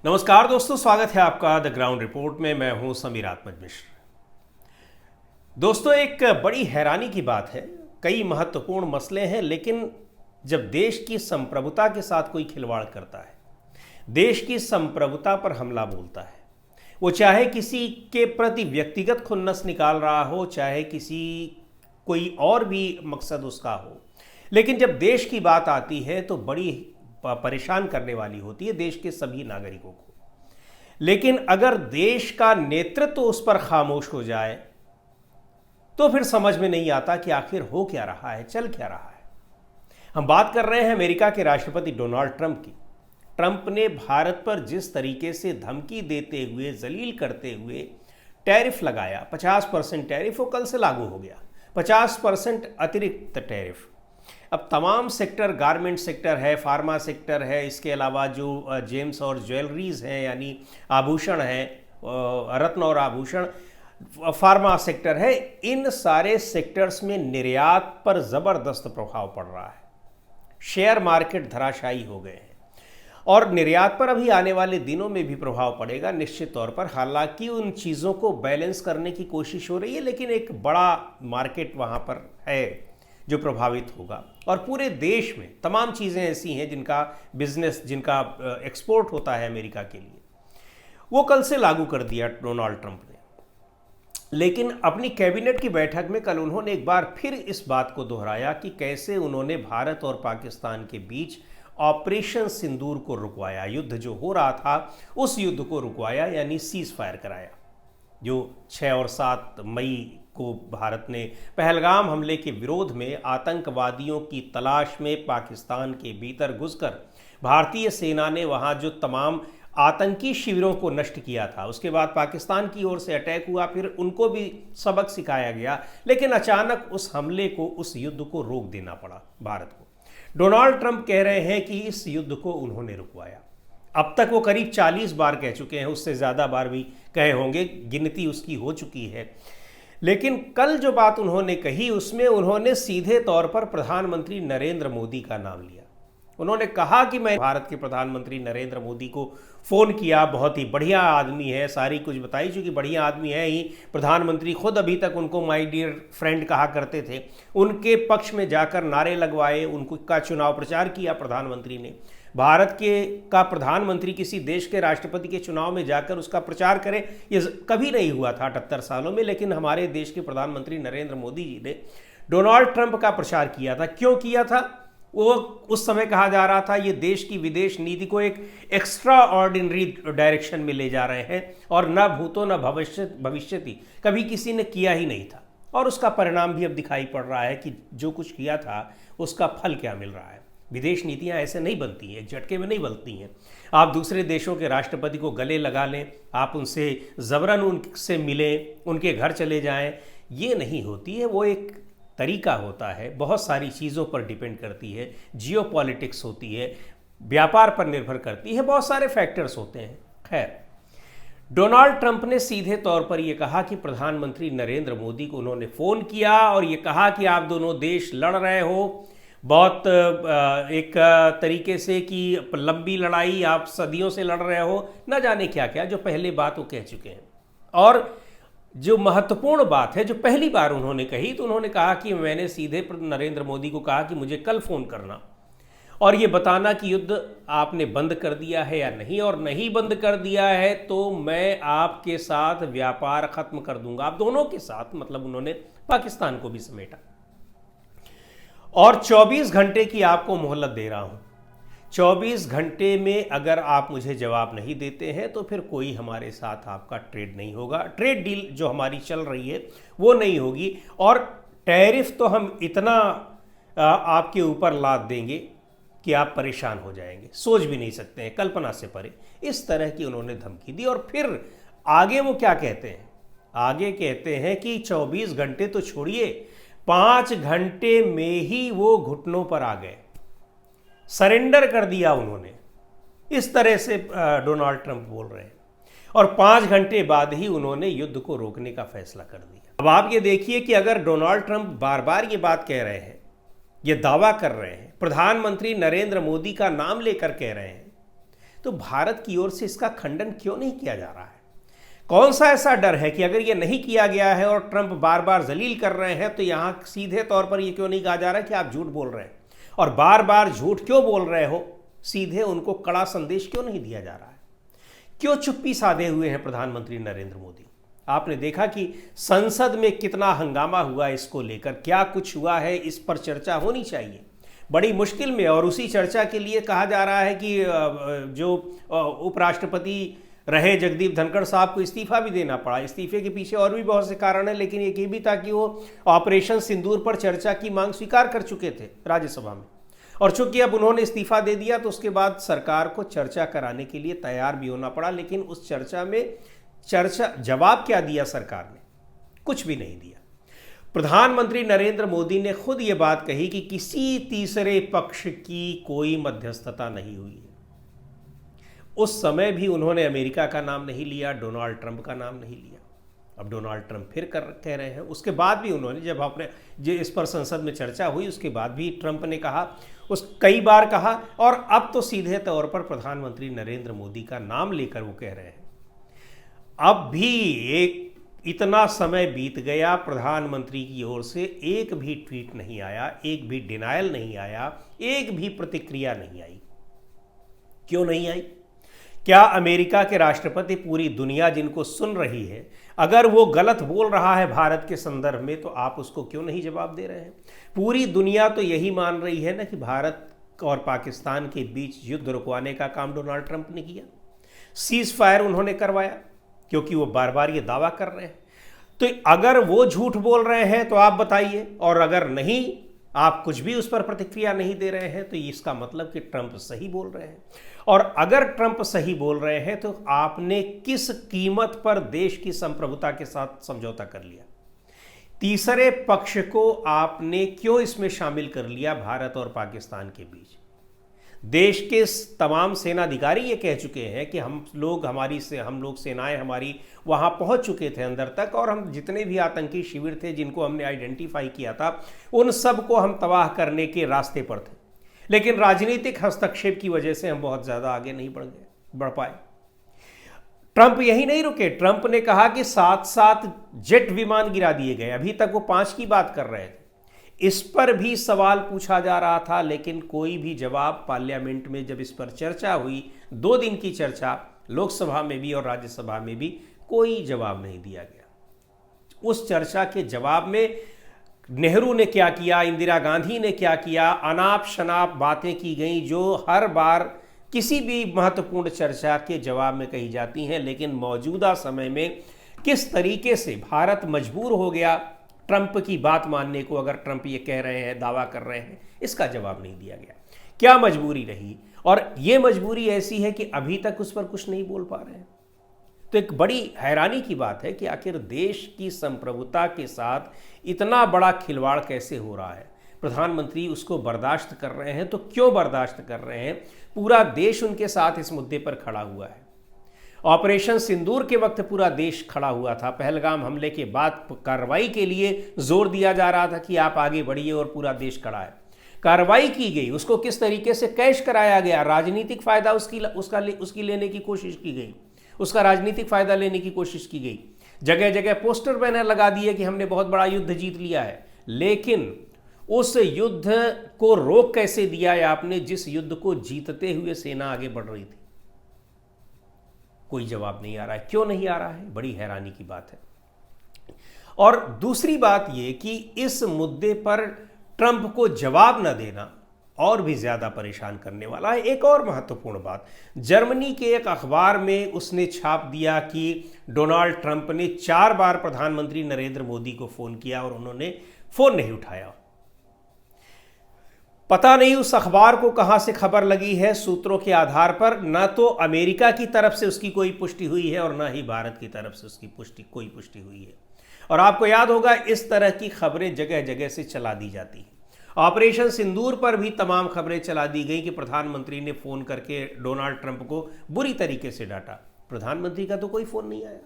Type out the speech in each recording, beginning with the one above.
नमस्कार दोस्तों, स्वागत है आपका द ग्राउंड रिपोर्ट में। मैं हूं समीर आत्मज मिश्र। दोस्तों, एक बड़ी हैरानी की बात है। कई महत्वपूर्ण मसले हैं, लेकिन जब देश की संप्रभुता के साथ कोई खिलवाड़ करता है, देश की संप्रभुता पर हमला बोलता है, वो चाहे किसी के प्रति व्यक्तिगत खुन्नस निकाल रहा हो, चाहे किसी कोई और भी मकसद उसका हो, लेकिन जब देश की बात आती है तो बड़ी परेशान करने वाली होती है देश के सभी नागरिकों को। लेकिन अगर देश का नेतृत्व उस पर खामोश हो जाए तो फिर समझ में नहीं आता कि आखिर हो क्या रहा है, चल क्या रहा है। हम बात कर रहे हैं अमेरिका के राष्ट्रपति डोनाल्ड ट्रंप की। ट्रंप ने भारत पर जिस तरीके से धमकी देते हुए, जलील करते हुए टैरिफ लगाया, 50% टैरिफ, वो कल से लागू हो गया। 50% अतिरिक्त टैरिफ अब तमाम सेक्टर, गारमेंट सेक्टर है, फार्मा सेक्टर है, इसके अलावा जो जेम्स और ज्वेलरीज हैं यानी आभूषण हैं, रत्न और आभूषण, फार्मा सेक्टर है, इन सारे सेक्टर्स में निर्यात पर ज़बरदस्त प्रभाव पड़ रहा है। शेयर मार्केट धराशायी हो गए हैं और निर्यात पर अभी आने वाले दिनों में भी प्रभाव पड़ेगा निश्चित तौर पर। हालांकि उन चीज़ों को बैलेंस करने की कोशिश हो रही है, लेकिन एक बड़ा मार्केट वहाँ पर है जो प्रभावित होगा। और पूरे देश में तमाम चीज़ें ऐसी हैं जिनका बिजनेस, जिनका एक्सपोर्ट होता है अमेरिका के लिए, वो कल से लागू कर दिया डोनाल्ड ट्रंप ने। लेकिन अपनी कैबिनेट की बैठक में कल उन्होंने एक बार फिर इस बात को दोहराया कि कैसे उन्होंने भारत और पाकिस्तान के बीच ऑपरेशन सिंदूर को रुकवाया, युद्ध जो हो रहा था उस युद्ध को रुकवाया, यानी सीज फायर कराया। जो 6 और 7 मई को भारत ने पहलगाम हमले के विरोध में आतंकवादियों की तलाश में पाकिस्तान के भीतर घुसकर भारतीय सेना ने वहां जो तमाम आतंकी शिविरों को नष्ट किया था, उसके बाद पाकिस्तान की ओर से अटैक हुआ, फिर उनको भी सबक सिखाया गया। लेकिन अचानक उस हमले को, उस युद्ध को रोक देना पड़ा भारत को। डोनाल्ड ट्रंप कह रहे हैं कि इस युद्ध को उन्होंने रुकवाया। अब तक वो करीब 40 बार कह चुके हैं, उससे ज़्यादा बार भी कहे होंगे, गिनती उसकी हो चुकी है। लेकिन कल जो बात उन्होंने कही उसमें उन्होंने सीधे तौर पर प्रधानमंत्री नरेंद्र मोदी का नाम लिया। उन्होंने कहा कि मैं भारत के प्रधानमंत्री नरेंद्र मोदी को फ़ोन किया, बहुत ही बढ़िया आदमी है, सारी कुछ बताई, चूँकि बढ़िया आदमी है ही। प्रधानमंत्री खुद अभी तक उनको माय डियर फ्रेंड कहा करते थे। उनके पक्ष में जाकर नारे लगवाए, उनको का चुनाव प्रचार किया प्रधानमंत्री ने। भारत का प्रधानमंत्री किसी देश के राष्ट्रपति के चुनाव में जाकर उसका प्रचार करे, ये कभी नहीं हुआ था 78 सालों में। लेकिन हमारे देश के प्रधानमंत्री नरेंद्र मोदी जी ने डोनाल्ड ट्रंप का प्रचार किया था। क्यों किया था? वो उस समय कहा जा रहा था ये देश की विदेश नीति को एक एक्स्ट्रा ऑर्डिनरी डायरेक्शन में ले जा रहे हैं और न भूतो न भविष्यति कभी किसी ने किया ही नहीं था। और उसका परिणाम भी अब दिखाई पड़ रहा है कि जो कुछ किया था उसका फल क्या मिल रहा है। विदेश नीतियां ऐसे नहीं बनती हैं, झटके में नहीं बनती हैं। आप दूसरे देशों के राष्ट्रपति को गले लगा लें, आप उनसे ज़बरन उनसे मिलें, उनके घर चले जाएं, ये नहीं होती है। वो एक तरीका होता है, बहुत सारी चीज़ों पर डिपेंड करती है, जियोपॉलिटिक्स होती है, व्यापार पर निर्भर करती है, बहुत सारे फैक्टर्स होते हैं। खैर, डोनाल्ड ट्रंप ने सीधे तौर पर यह कहा कि प्रधानमंत्री नरेंद्र मोदी को उन्होंने फ़ोन किया और ये कहा कि आप दोनों देश लड़ रहे हो बहुत एक तरीके से कि लंबी लड़ाई, आप सदियों से लड़ रहे हो, न जाने क्या क्या जो पहले बात वो कह चुके हैं। और जो महत्वपूर्ण बात है जो पहली बार उन्होंने कही, तो उन्होंने कहा कि मैंने सीधे नरेंद्र मोदी को कहा कि मुझे कल फ़ोन करना और ये बताना कि युद्ध आपने बंद कर दिया है या नहीं, और नहीं बंद कर दिया है तो मैं आपके साथ व्यापार ख़त्म कर दूंगा, आप दोनों के साथ। मतलब उन्होंने पाकिस्तान को भी समेटा। और 24 घंटे की आपको मोहलत दे रहा हूं। 24 घंटे में अगर आप मुझे जवाब नहीं देते हैं तो फिर कोई हमारे साथ आपका ट्रेड नहीं होगा, ट्रेड डील जो हमारी चल रही है वो नहीं होगी। और टैरिफ तो हम इतना आपके ऊपर लाद देंगे कि आप परेशान हो जाएंगे, सोच भी नहीं सकते हैं, कल्पना से परे। इस तरह की उन्होंने धमकी दी। और फिर आगे वो क्या कहते हैं? आगे कहते हैं कि 24 घंटे तो छोड़िए, 5 घंटे में ही वो घुटनों पर आ गए, सरेंडर कर दिया उन्होंने। इस तरह से डोनाल्ड ट्रंप बोल रहे हैं। और 5 घंटे बाद ही उन्होंने युद्ध को रोकने का फैसला कर दिया। अब आप ये देखिए कि अगर डोनाल्ड ट्रंप बार बार ये बात कह रहे हैं, ये दावा कर रहे हैं, प्रधानमंत्री नरेंद्र मोदी का नाम लेकर कह रहे हैं, तो भारत की ओर से इसका खंडन क्यों नहीं किया जा रहा है? कौन सा ऐसा डर है कि अगर ये नहीं किया गया है और ट्रंप बार बार जलील कर रहे हैं तो यहां सीधे तौर पर ये क्यों नहीं कहा जा रहा है कि आप झूठ बोल रहे हैं? और बार बार झूठ क्यों बोल रहे हो, सीधे उनको कड़ा संदेश क्यों नहीं दिया जा रहा है? क्यों चुप्पी साधे हुए हैं प्रधानमंत्री नरेंद्र मोदी? आपने देखा कि संसद में कितना हंगामा हुआ इसको लेकर, क्या कुछ हुआ है, इस पर चर्चा होनी चाहिए बड़ी मुश्किल में। और उसी चर्चा के लिए कहा जा रहा है कि जो उपराष्ट्रपति रहे जगदीप धनखड़ साहब को इस्तीफा भी देना पड़ा। इस्तीफे के पीछे और भी बहुत से कारण हैं, लेकिन एक ये भी था कि वो ऑपरेशन सिंदूर पर चर्चा की मांग स्वीकार कर चुके थे राज्यसभा में, और चूंकि अब उन्होंने इस्तीफा दे दिया तो उसके बाद सरकार को चर्चा कराने के लिए तैयार भी होना पड़ा। लेकिन उस चर्चा में जवाब क्या दिया सरकार ने? कुछ भी नहीं दिया। प्रधानमंत्री नरेंद्र मोदी ने खुद ये बात कही कि किसी तीसरे पक्ष की कोई मध्यस्थता नहीं हुई है। उस समय भी उन्होंने अमेरिका का नाम नहीं लिया, डोनाल्ड ट्रंप का नाम नहीं लिया। अब डोनाल्ड ट्रंप फिर कह रहे हैं। उसके बाद भी उन्होंने, जब आपने जो इस पर संसद में चर्चा हुई, उसके बाद भी ट्रंप ने कहा, कई बार कहा, और अब तो सीधे तौर पर प्रधानमंत्री नरेंद्र मोदी का नाम लेकर वो कह रहे हैं। अब भी इतना समय बीत गया, प्रधानमंत्री की ओर से एक भी ट्वीट नहीं आया, एक भी डिनायल नहीं आया, एक भी प्रतिक्रिया नहीं आई। क्यों नहीं आई? क्या अमेरिका के राष्ट्रपति, पूरी दुनिया जिनको सुन रही है, अगर वो गलत बोल रहा है भारत के संदर्भ में तो आप उसको क्यों नहीं जवाब दे रहे हैं? पूरी दुनिया तो यही मान रही है ना कि भारत और पाकिस्तान के बीच युद्ध रुकवाने का काम डोनाल्ड ट्रंप ने किया, सीज फायर उन्होंने करवाया, क्योंकि वो बार बार ये दावा कर रहे हैं। तो अगर वो झूठ बोल रहे हैं तो आप बताइए, और अगर नहीं, आप कुछ भी उस पर प्रतिक्रिया नहीं दे रहे हैं, तो इसका मतलब कि ट्रंप सही बोल रहे हैं। और अगर ट्रंप सही बोल रहे हैं तो आपने किस कीमत पर देश की संप्रभुता के साथ समझौता कर लिया? तीसरे पक्ष को आपने क्यों इसमें शामिल कर लिया भारत और पाकिस्तान के बीच? देश के तमाम सेनाधिकारी ये कह चुके हैं कि हम लोग सेनाएं हमारी वहां पहुंच चुके थे अंदर तक, और हम जितने भी आतंकी शिविर थे जिनको हमने आइडेंटिफाई किया था, उन सब को हम तबाह करने के रास्ते पर थे। लेकिन राजनीतिक हस्तक्षेप की वजह से हम बहुत ज्यादा आगे नहीं बढ़ पाए। ट्रंप यही नहीं रुके, ट्रंप ने कहा कि 7 जेट विमान गिरा दिए गए। अभी तक वो 5 की बात कर रहे थे। इस पर भी सवाल पूछा जा रहा था, लेकिन कोई भी जवाब पार्लियामेंट में, जब इस पर चर्चा हुई, 2 दिन की चर्चा, लोकसभा में भी और राज्यसभा में भी, कोई जवाब नहीं दिया गया। उस चर्चा के जवाब में नेहरू ने क्या किया, इंदिरा गांधी ने क्या किया, अनाप शनाप बातें की गई जो हर बार किसी भी महत्वपूर्ण चर्चा के जवाब में कही जाती हैं। लेकिन मौजूदा समय में किस तरीके से भारत मजबूर हो गया ट्रंप की बात मानने को, अगर ट्रंप ये कह रहे हैं, दावा कर रहे हैं, इसका जवाब नहीं दिया गया। क्या मजबूरी रही? और ये मजबूरी ऐसी है कि अभी तक उस पर कुछ नहीं बोल पा रहे हैं। तो एक बड़ी हैरानी की बात है कि आखिर देश की संप्रभुता के साथ इतना बड़ा खिलवाड़ कैसे हो रहा है? प्रधानमंत्री उसको बर्दाश्त कर रहे हैं, तो क्यों बर्दाश्त कर रहे हैं? पूरा देश उनके साथ इस मुद्दे पर खड़ा हुआ है। ऑपरेशन सिंदूर के वक्त पूरा देश खड़ा हुआ था। पहलगाम हमले के बाद कार्रवाई के लिए जोर दिया जा रहा था कि आप आगे बढ़िए, और पूरा देश खड़ा है। कार्रवाई की गई, उसको किस तरीके से कैश कराया गया, राजनीतिक फायदा उसकी लेने की कोशिश की गई, उसका राजनीतिक फायदा लेने की कोशिश की गई। जगह जगह पोस्टर बैनर लगा दिए कि हमने बहुत बड़ा युद्ध जीत लिया है। लेकिन उस युद्ध को रोक कैसे दिया है आपने, जिस युद्ध को जीतते हुए सेना आगे बढ़ रही थी? कोई जवाब नहीं आ रहा है। क्यों नहीं आ रहा है? बड़ी हैरानी की बात है। और दूसरी बात यह कि इस मुद्दे पर ट्रंप को जवाब न देना और भी ज्यादा परेशान करने वाला है। एक और महत्वपूर्ण बात, जर्मनी के एक अखबार में उसने छाप दिया कि डोनाल्ड ट्रंप ने 4 बार प्रधानमंत्री नरेंद्र मोदी को फोन किया और उन्होंने फोन नहीं उठाया। पता नहीं उस अखबार को कहां से खबर लगी है। सूत्रों के आधार पर न तो अमेरिका की तरफ से उसकी कोई पुष्टि हुई है और न ही भारत की तरफ से उसकी कोई पुष्टि हुई है। और आपको याद होगा, इस तरह की खबरें जगह जगह से चला दी जाती हैं। ऑपरेशन सिंदूर पर भी तमाम खबरें चला दी गई कि प्रधानमंत्री ने फोन करके डोनाल्ड ट्रंप को बुरी तरीके से डांटा। प्रधानमंत्री का तो कोई फोन नहीं आया।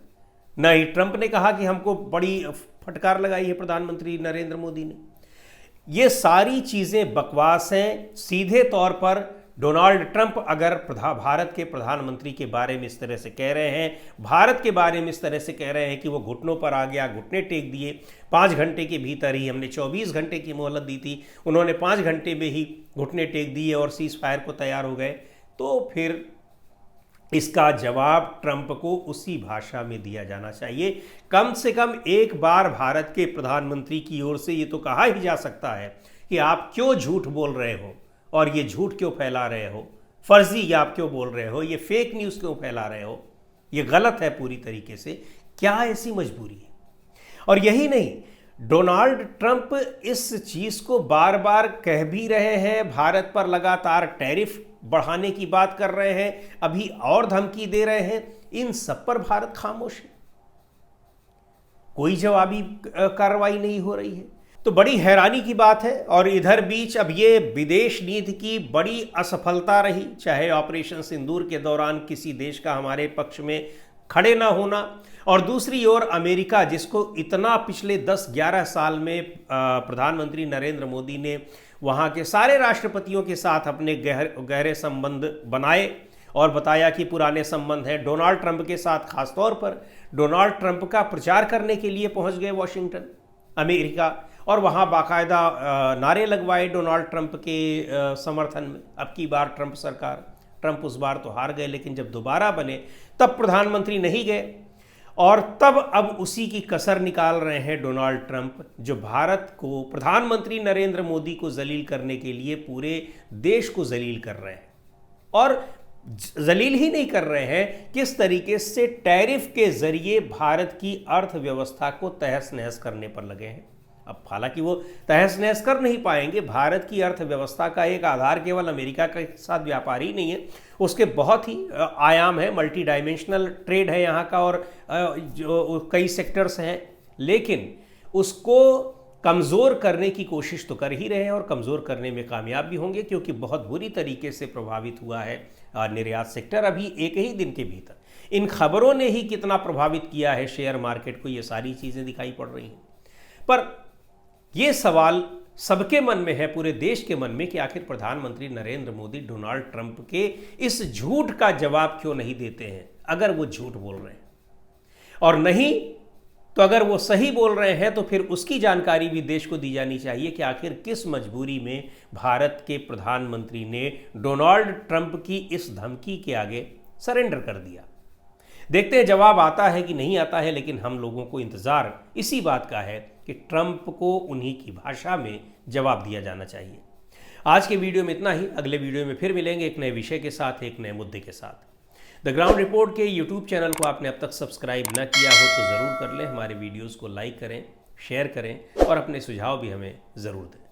न ही ट्रंप ने कहा कि हमको बड़ी फटकार लगाई है प्रधानमंत्री नरेंद्र मोदी ने। ये सारी चीजें बकवास हैं। सीधे तौर पर डोनाल्ड ट्रंप अगर भारत के प्रधानमंत्री के बारे में इस तरह से कह रहे हैं, भारत के बारे में इस तरह से कह रहे हैं कि वो घुटनों पर आ गया, घुटने टेक दिए, 5 घंटे के भीतर ही, हमने 24 घंटे की मोहलत दी थी, उन्होंने 5 घंटे में ही घुटने टेक दिए और सीज फायर को तैयार हो गए, तो फिर इसका जवाब ट्रंप को उसी भाषा में दिया जाना चाहिए। कम से कम एक बार भारत के प्रधानमंत्री की ओर से ये तो कहा ही जा सकता है कि आप क्यों झूठ बोल रहे हो और ये झूठ क्यों फैला रहे हो, फर्जी आप क्यों बोल रहे हो, ये फेक न्यूज़ क्यों फैला रहे हो, ये गलत है पूरी तरीके से, क्या ऐसी मजबूरी है। और यही नहीं, डोनाल्ड ट्रंप इस चीज़ को बार बार कह भी रहे हैं, भारत पर लगातार टैरिफ बढ़ाने की बात कर रहे हैं, अभी और धमकी दे रहे हैं, इन सब पर भारत खामोश है, कोई जवाबी कार्रवाई नहीं हो रही है। तो बड़ी हैरानी की बात है। और इधर बीच अब ये विदेश नीति की बड़ी असफलता रही, चाहे ऑपरेशन सिंदूर के दौरान किसी देश का हमारे पक्ष में खड़े ना होना, और दूसरी ओर अमेरिका जिसको इतना पिछले 10-11 साल में प्रधानमंत्री नरेंद्र मोदी ने वहाँ के सारे राष्ट्रपतियों के साथ अपने गहरे संबंध बनाए और बताया कि पुराने संबंध हैं। डोनाल्ड ट्रंप के साथ खासतौर पर डोनाल्ड ट्रंप का प्रचार करने के लिए पहुँच गए वॉशिंगटन अमेरिका, और वहाँ बाकायदा नारे लगवाए डोनाल्ड ट्रंप के समर्थन में। अब की बार ट्रंप सरकार, ट्रंप उस बार तो हार गए, लेकिन जब दोबारा बने तब प्रधानमंत्री नहीं गए, और तब अब उसी की कसर निकाल रहे हैं डोनाल्ड ट्रंप, जो भारत को, प्रधानमंत्री नरेंद्र मोदी को जलील करने के लिए पूरे देश को जलील कर रहे हैं। और जलील ही नहीं कर रहे हैं, किस तरीके से टैरिफ के जरिए भारत की अर्थव्यवस्था को तहस नहस करने पर लगे हैं। अब हालांकि वो तहस नहस कर नहीं पाएंगे, भारत की अर्थव्यवस्था का एक आधार केवल अमेरिका के साथ व्यापार ही नहीं है, उसके बहुत ही आयाम है, मल्टी डायमेंशनल ट्रेड है यहाँ का, और जो कई सेक्टर्स हैं, लेकिन उसको कमज़ोर करने की कोशिश तो कर ही रहे हैं और कमज़ोर करने में कामयाब भी होंगे, क्योंकि बहुत बुरी तरीके से प्रभावित हुआ है निर्यात सेक्टर अभी एक ही दिन के भीतर। इन खबरों ने ही कितना प्रभावित किया है शेयर मार्केट को, ये सारी चीज़ें दिखाई पड़ रही हैं। पर ये सवाल सबके मन में है, पूरे देश के मन में, कि आखिर प्रधानमंत्री नरेंद्र मोदी डोनाल्ड ट्रंप के इस झूठ का जवाब क्यों नहीं देते हैं, अगर वो झूठ बोल रहे हैं। और नहीं तो अगर वो सही बोल रहे हैं तो फिर उसकी जानकारी भी देश को दी जानी चाहिए कि आखिर किस मजबूरी में भारत के प्रधानमंत्री ने डोनाल्ड ट्रंप की इस धमकी के आगे सरेंडर कर दिया। देखते हैं जवाब आता है कि नहीं आता है, लेकिन हम लोगों को इंतज़ार इसी बात का है कि ट्रंप को उन्हीं की भाषा में जवाब दिया जाना चाहिए। आज के वीडियो में इतना ही, अगले वीडियो में फिर मिलेंगे एक नए विषय के साथ, एक नए मुद्दे के साथ। द ग्राउंड रिपोर्ट के यूट्यूब चैनल को आपने अब तक सब्सक्राइब न किया हो तो ज़रूर कर लें, हमारे वीडियोज़ को लाइक करें, शेयर करें और अपने सुझाव भी हमें ज़रूर दें।